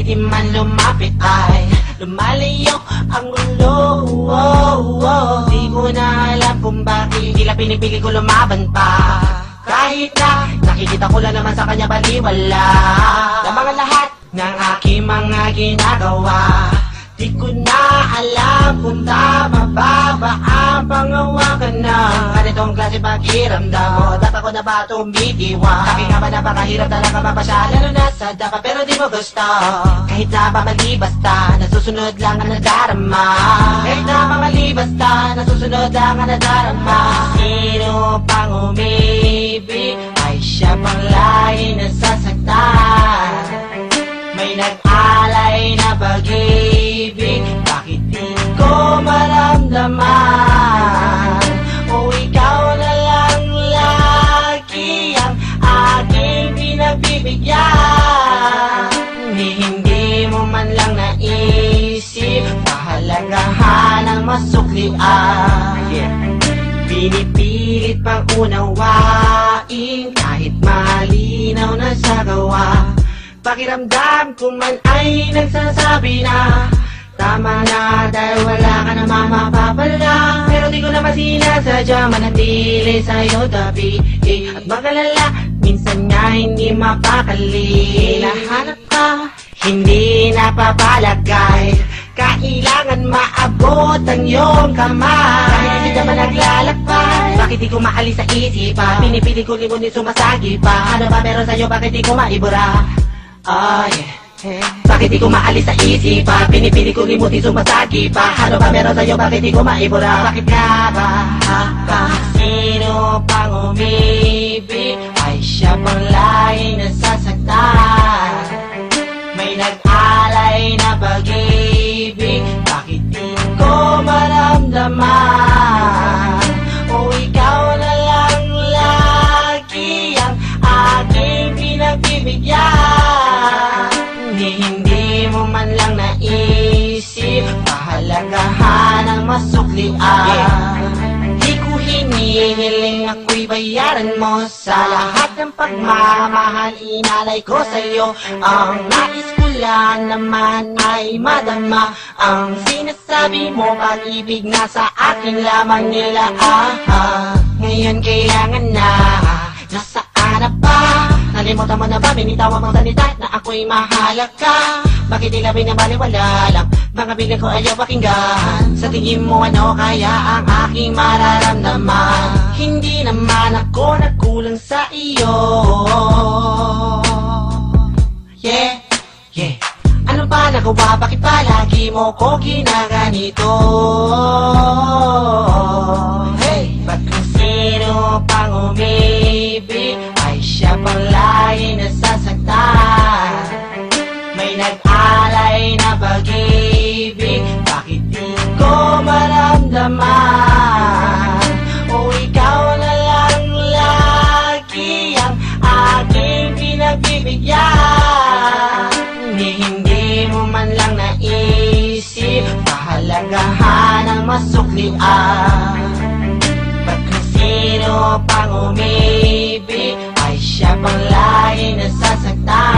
di man lumapit ay lumalayo ang gulo. Di ko na alam kung bakit tila pinipili ko lumaban pa. Kahit na nakikita ko lang naman sa kanya baliwala na mga lahat ng aking mga ginagawa. Di ko na alam kung tama ba ang pangawakan ng ganitong klase pakiramdam mo. Dapat ko na ba tumitiwa? Aking nga ba napakahirap talaga mapasya, lalo na sa dapa pero di mo gusto. Kahit na pamali basta, nasusunod lang ang nadarama. Kahit na pamali basta, nasusunod lang ang nadarama. Sino pang umibig ay siya pang lagi nasasaktan. May nag-alay na pag-ibig, bakit di ko maramdaman? O ikaw na lang lagi ang aking pinagbibigyan. Hindi mo man lang naisip pahalagahan ang masuklian. Pinipilit pang unawain kahit malinaw na sa gawa. Pakiramdam ko man ay nagsasabi na tama na dahil wala ka na mapapala. Pero di ko naman sinasadya manatili sa'yo tabi. At magalala, minsan nga hindi mapakali. Hinahanap ka, hindi napapalagay. Kailangan maabot ang iyong kamay. Kahit hindi ka man naglalakbay, bakit di ko maalis sa isipan? Pinipili ko ngunit sumasagi pa. Ano ba meron sa'yo, bakit di ko maibura? Bakit di ko maalis sa isipan? Pinipili ko limutin sumasagi pa. Ano ba meron sa'yo? Bakit di ko maibura? Bakit nga ba? Sino pang umibig ay siya pang lagi nasasaktan. May nag-alay na pag-ibig, bakit di ko maramdaman? O ikaw na lang lagi ang aking pinagbibigyan. Hindi mo man lang naisip pahalagahan ang masuklian. Di ko hinihiling ako'y bayaran mo sa lahat ng pagmamahal inalay ko sa'yo. Ang nais ko lang naman ay madama ang sinasabi mo, pag-ibig na sa akin lamang nila. Ngayon kailangan na, nasaan na ba? Nalimutan mo na ba, binitawan mong salita na ako'y mahalaga? Bakit tila binabaliwala lang mga bilang ko ayaw pakinggan? Sa tingin mo ano kaya ang aking mararamdaman? Hindi naman ako nagkulang sa iyo. Ano ba nagawa? Bakit palagi mo ko ginaganito? Ba't kung sino pang umibig ay siya pang lagi nasasaktan. May nag-alay na pag-ibig, bakit di ko maramdaman? O ikaw na lang lagi ang aking pinagbibigyan. Hindi mo man lang naisip pahalagahan ang masuklian. Ba't kung sino pang umibig ay siya pang lagi nasasaktan.